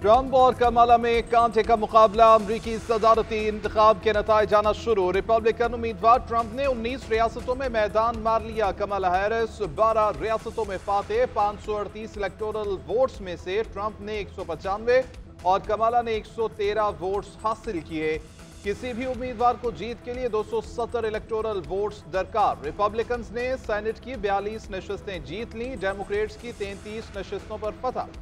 Trump और कमला में कांटे का मुकाबला। अमरीकी सदारती इंतखाब के नताइज आना शुरू। रिपब्लिकन उम्मीदवार ट्रंप ने 19 रियासतों में मैदान मार लिया। कमला हैरिस 12 रियासतों में फातेह। 538 इलेक्टोरल वोट्स में से ट्रंप ने 195 और कमला ने 113 वोट्स हासिल किए। किसी भी उम्मीदवार को जीत के लिए 270 इलेक्टोरल वोट्स दरकार। रिपब्लिकन्स ने सेनेट की 42 नशिस्तें जीत ली। डेमोक्रेट्स की 33 नशिस्तों पर फतह।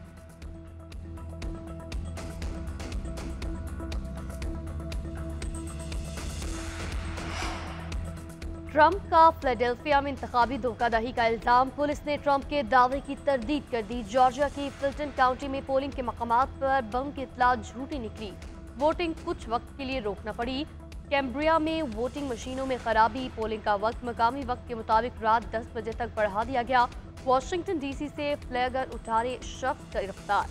ट्रंप का फिलाडेल्फिया में इंतखाबी धोखाधड़ी का इल्जाम। पुलिस ने ट्रंप के दावे की तरदीद कर दी। जॉर्जिया की फुलटन काउंटी में पोलिंग के मकामात पर बम की इत्तला झूठी निकली। वोटिंग कुछ वक्त के लिए रोकना पड़ी। कैम्ब्रिया में वोटिंग मशीनों में खराबी। पोलिंग का वक्त मकामी वक्त के मुताबिक रात 10 बजे तक बढ़ा दिया गया। वाशिंगटन डीसी से फ्लैगर उठाने शख्स गिरफ्तार।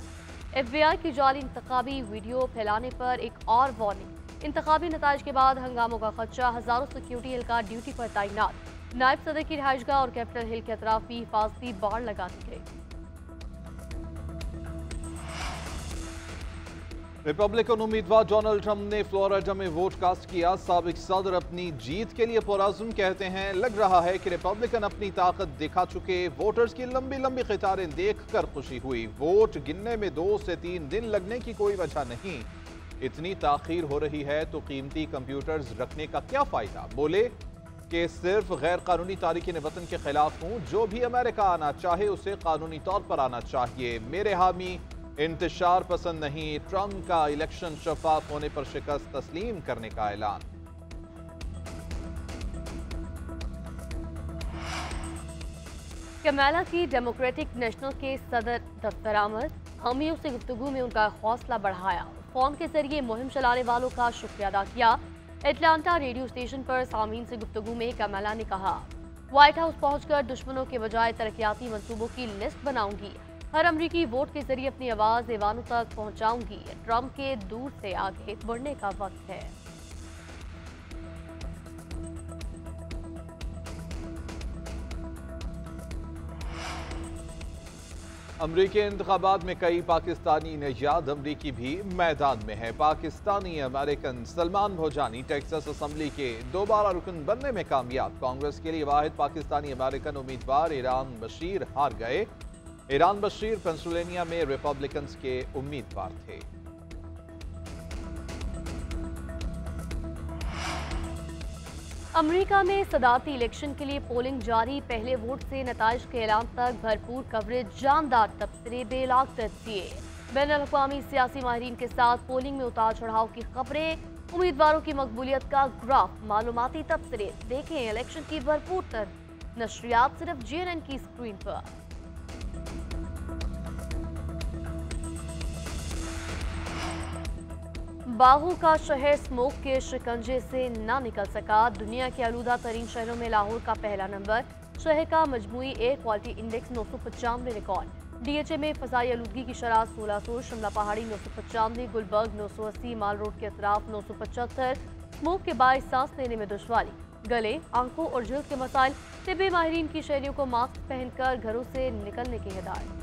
FBI की जाली इंतखाबी वीडियो फैलाने पर एक और वार्निंग। इंतखाबी नताइज के बाद हंगामों का खदशा। हजारों सिक्योरिटी एहलकार ड्यूटी पर तैनात। नायब सदर की रिहाइशगाह और कैपिटल हिल के अतराफ भी हिफाजती बाड़ लगा दी गई। रिपब्लिकन उम्मीदवार डोनाल्ड ट्रंप ने फ्लोरिडा में वोट कास्ट किया। साबिक सदर अपनी जीत के लिए पुरअज़्म कहते हैं। लग रहा है कि रिपब्लिकन अपनी ताकत दिखा चुके। वोटर्स की लंबी लंबी कतारें देखकर खुशी हुई। वोट गिनने में 2 से 3 दिन लगने की कोई वजह नहीं। इतनी ताखीर हो रही है तो कीमती कंप्यूटर्स रखने का क्या फायदा। बोले कि सिर्फ गैर कानूनी तारिकीन वतन के खिलाफ हूं। जो भी अमेरिका आना चाहे उसे कानूनी तौर पर आना चाहिए। मेरे हामी इंतशार पसंद नहीं। ट्रंप का इलेक्शन शफाफ होने पर शिकस्त तस्लीम करने का ऐलान। कमला की डेमोक्रेटिक नेशनल के सदर दफ्तर आमद। हामियों से गुफ्तगू में उनका हौसला बढ़ाया। फोन के जरिए मुहिम चलाने वालों का शुक्रिया अदा किया। एटलांटा रेडियो स्टेशन पर सामीन से गुफ्तगू में कमला ने कहा, व्हाइट हाउस पहुंचकर दुश्मनों के बजाय तरक्याती मंसूबों की लिस्ट बनाऊंगी। हर अमरीकी वोट के जरिए अपनी आवाज ऐवानों तक पहुंचाऊंगी। ट्रंप के दूर से आगे बढ़ने का वक्त है। अमरीकी इंतखाबात में कई पाकिस्तानी नयाद अमरीकी भी मैदान में है। Pakistani American Salman Bhojani Texas assembly के दोबारा रुकन बनने में कामयाब। कांग्रेस के लिए वाहिद पाकिस्तानी अमेरिकन उम्मीदवार ईरान बशीर हार गए। ईरान बशीर पेंसिल्वेनिया में रिपब्लिकन्स के उम्मीदवार थे। अमेरिका में सदारती इलेक्शन के लिए पोलिंग जारी। पहले वोट से नताइज के ऐलान तक भरपूर कवरेज। जानदार तबसरे बेलाग तजिए। बैनुल-अक़वामी सियासी माहिरीन के साथ पोलिंग में उतार चढ़ाव की खबरें। उम्मीदवारों की मकबूलियत का ग्राफ। मालूमाती तबसरे देखें। इलेक्शन की भरपूर नशरियात सिर्फ JNN की स्क्रीन पर। बागों का शहर स्मोक के शिकंजे से ना निकल सका। दुनिया के आलूदा तरीन शहरों में लाहौर का पहला नंबर। शहर का मजमूई air quality index 995 record. DHA में फजाई आलूदगी की शरह 1600। शिमला पहाड़ी 995। गुलबर्ग 980। माल रोड के अतराफ 975। स्मोक के बायस सांस लेने में दुश्वारी। गले, आंखों और जल्द के मसाइल। तिब्बी माहिरीन की शहरियों को मास्क पहनकर घरों से निकलने की हिदायत।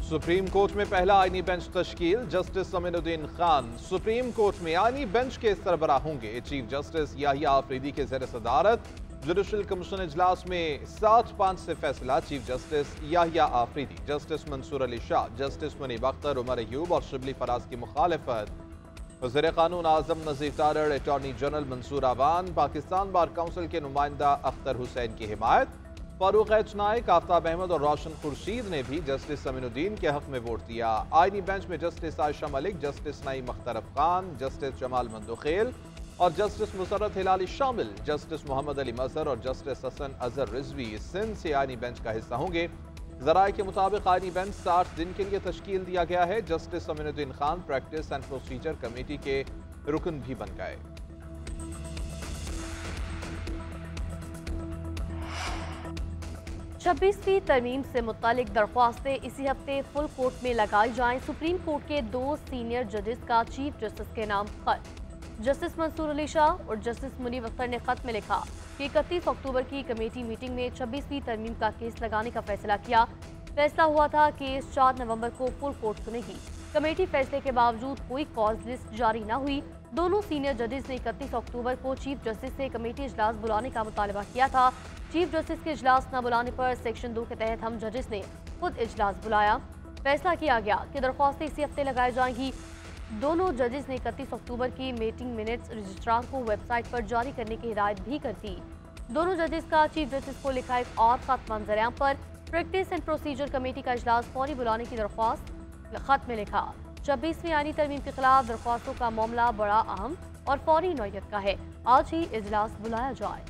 सुप्रीम कोर्ट में पहला आईनी बेंच तश्कील। Justice Aminuddin Khan supreme court में आईनी बेंच के सरबराह होंगे। चीफ जस्टिस याहिया आफरीदी के ज़ेर सदारत जुडिशल कमीशन इजलास में 7-5 से फैसला। Chief justice Yahya Afridi, justice Mansoor Ali Shah, justice Munib Akhtar, Umar Ayub और शिबली फराज की मुखालफत। वज़ीर कानून आज़म Nazir Tarar, attorney general Mansoor Awan, Pakistan bar council के नुमाइंदा अख्तर हुसैन की हिमायत। फारूक एच नाइक, आफ्ताब अहमद और रोशन खुर्शीद ने भी जस्टिस अमीनुद्दीन के हक में वोट दिया। आईनी बेंच में justice Ayesha Malik, justice Naeem Akhtar Khan, justice Jamal Mandokhail और जस्टिस मुसर्रत हिलाली शामिल। जस्टिस मोहम्मद अली मजहर और जस्टिस हसन अजहर रिजवी सिंध से आईनी बेंच का हिस्सा होंगे। ज़राए के मुताबिक आईनी बेंच 60 दिन के लिए तश्कील दिया गया है। Justice Aminuddin Khan practice and procedure committee के रुकन भी बन गए। 26वीं तरमीम से मुतालिक दरख्वास्तें इसी हफ्ते फुल कोर्ट में लगाई जाएं। सुप्रीम कोर्ट के 2 सीनियर जजेस का चीफ जस्टिस के नाम खत। जस्टिस मंसूर अली शाह और जस्टिस मुनीब अख्तर ने खत में लिखा कि 31 अक्टूबर की कमेटी मीटिंग में 26वीं तरमीम का केस लगाने का फैसला किया। फैसला हुआ था केस 4 नवंबर को फुल कोर्ट सुनेगी। कमेटी फैसले के बावजूद कोई कॉज लिस्ट जारी न हुई। दोनों सीनियर जजेस ने 31 अक्टूबर को चीफ जस्टिस से कमेटी इजलास बुलाने का मुतालबा किया था। चीफ जस्टिस के इजलास न बुलाने पर सेक्शन 2 के तहत हम जजेस ने खुद इजलास बुलाया। फैसला किया गया कि दरख्वास्तें इसी हफ्ते लगाई जाएंगी। दोनों जजेस ने 31 अक्टूबर की मीटिंग मिनट्स रजिस्ट्रार को वेबसाइट पर जारी करने की हिदायत भी कर दी। दोनों जजेस का चीफ जस्टिस को लिखा एक और खत मंजरेआम पर प्रैक्टिस एंड प्रोसीजर कमेटी का इजलास फौरी बुलाने की दरख्वास्त। खत में लिखा 26वीं आईनी तरमीम के खिलाफ दरख्वास्तों का मामला बड़ा अहम और फौरी नौयत का है। आज ही इजलास बुलाया जाए।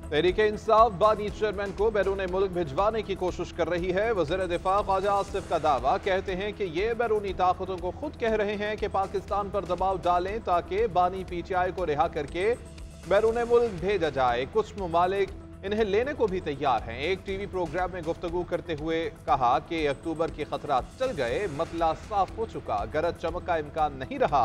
तहरीक इंसाफ बानी चेयरमैन को बैरून मुल्क भिजवाने की कोशिश कर रही है। वज़ीर दिफा ख्वाजा आसिफ का दावा, कहते हैं कि ये बैरूनी ताकतों को खुद कह रहे हैं कि पाकिस्तान पर दबाव डालें ताकि बानी PTI को रिहा करके बैरून मुल्क भेजा जाए। कुछ ममालिक इन्हें लेने को भी तैयार हैं। एक टीवी प्रोग्राम में गुफ्तगू करते हुए कहा कि अक्टूबर के खतरात चल गए, मतला साफ हो चुका, गरज चमक का इम्कान नहीं रहा।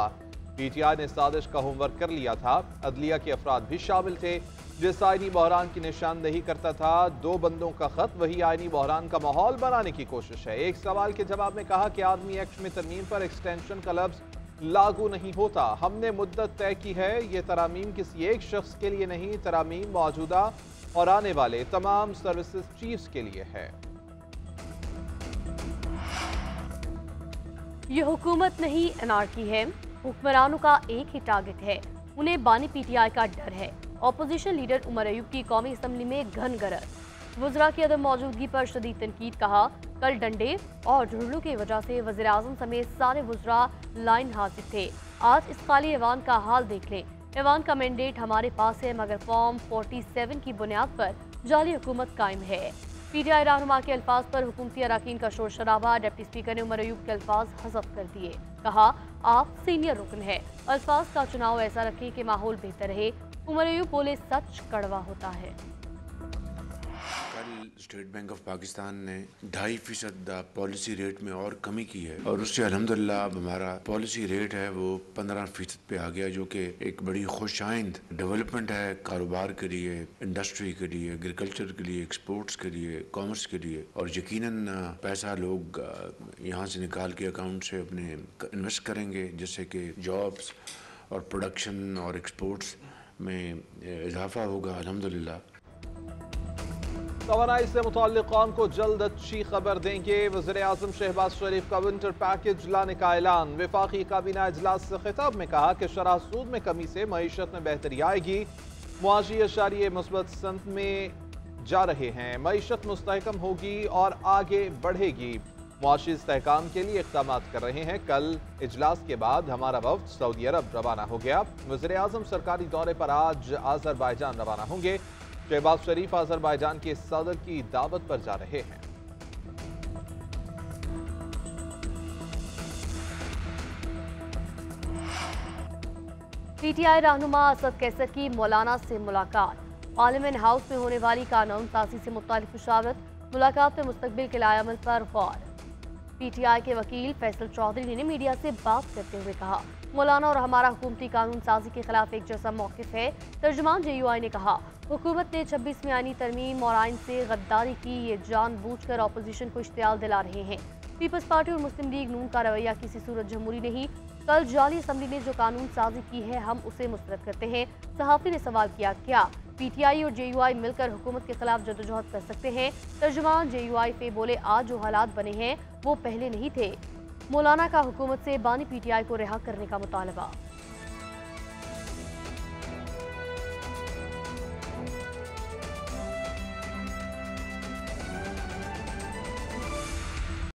PTI ने साजिश का होमवर्क कर लिया था। अदलिया के अफराद भी शामिल थे। जिस आईनी बहरान की निशानदेही करता था, 2 बंदों का खत वही आईनी बहरान का माहौल बनाने की कोशिश है। एक सवाल के जवाब में कहा कि आदमी एक्ट में तरमीम पर एक्सटेंशन का लफ्ज लागू नहीं होता। हमने मुद्दत तय की है। ये तरामीम किसी एक शख्स के लिए नहीं, तरामीम मौजूदा और आने वाले तमाम सर्विसेज चीफ्स के लिए है। ये हुकूमत नहीं अनारकी है। हुक्मरानों का एक ही टारगेट है, उन्हें बानी PTI का डर है। ऑपोजिशन लीडर उमर अयूब की कौमी असम्बली में घन गरज। वज़रा की अदम मौजूदगी पर शदीद तनकीद। कहा कल डंडे और झुरड़ों की वजह से वज़ीर आज़म समेत सारे वज़रा लाइन हाजिर थे। आज इस खाली ऐवान का हाल देख लें। ऐवान का मैंडेट हमारे पास है, मगर फॉर्म 47 की बुनियाद पर जाली हुकूमत कायम है। PTI रहनुमा के अल्फाज पर हुकूमती अराकीन का शोर शराबा। डिप्टी स्पीकर ने उमर अयूब के अल्फाज हज़फ कर दिए। कहा आप सीनियर रुकन है, अल्फाज का चुनाव ऐसा रखें कि माहौल बेहतर रहे। उमर अयूब बोले सच कड़वा होता है। कल स्टेट बैंक ऑफ पाकिस्तान ने 2.5% पॉलिसी रेट में और कमी की है और उससे अल्हम्दुलिल्लाह अब हमारा पॉलिसी रेट है वो 15% पे आ गया, जो कि एक बड़ी खुशाइंद डेवलपमेंट है कारोबार के लिए, इंडस्ट्री के लिए, एग्रीकल्चर के लिए, एक्सपोर्ट्स के लिए, कॉमर्स के लिए। और यकीनन पैसा लोग यहाँ से निकाल के अकाउंट से अपने इन्वेस्ट करेंगे, जिससे कि जॉब्स और प्रोडक्शन और एक्सपोर्ट्स में इजाफा होगा अल्हम्दुलिल्लाह। तवानाई से मुताल्लिक़ कौम को जल्द अच्छी खबर देंगे। वज़ीर आज़म शहबाज शरीफ का विंटर पैकेज लाने का ऐलान। वफाकी काबीना इजलास से खिताब में कहा कि शरह सूद में कमी से मईशत में बेहतरी आएगी। मुआशी अशारिये मुस्बत सनत में जा रहे हैं। मईशत मुस्तहकम होगी और आगे बढ़ेगी। मुआशी इस्तेहकाम के लिए इक़दाम कर रहे हैं। कल इजलास के बाद हमारा वफ्द सऊदी अरब रवाना हो गया। वज़ीर आज़म सरकारी दौरे पर आज आज़रबाईजान रवाना होंगे। शहबाज शरीफ आज़रबाईजान के सदर की दावत पर जा रहे हैं। PTI रहनुमा असद कैसर की मौलाना से मुलाकात। पार्लियामेंट हाउस में होने वाली कानून साजी से मुताल्लिक़ मुशावरत। मुलाकात में मुस्तकबिल के लाएअमल पर गौर। PTI के वकील फैसल चौधरी ने मीडिया से बात करते हुए कहा मौलाना और हमारा हुकूमती कानून साजी के खिलाफ एक जैसा मौक़िफ़ है। तर्जुमान JUI ने कहा हुकूमत ने 26वीं आईनी तरमीम और आइन से गद्दारी की। ये जानबूझकर अपोजिशन को इश्तियाल दिला रहे हैं। पीपल्स पार्टी और मुस्लिम लीग नून का रवैया किसी सूरत जमहूरी नहीं। कल जाली असम्बली ने जो कानून साजी की है हम उसे मुस्तरद करते हैं। सहाफ़ी ने सवाल किया क्या PTI और JUI मिलकर हुकूमत के खिलाफ जदोजहद कर सकते हैं। तर्जुमान JUI पे बोले आज जो हालात बने हैं वो पहले नहीं थे। मौलाना का हुकूमत से बानी PTI को रिहा करने का मुतालबा।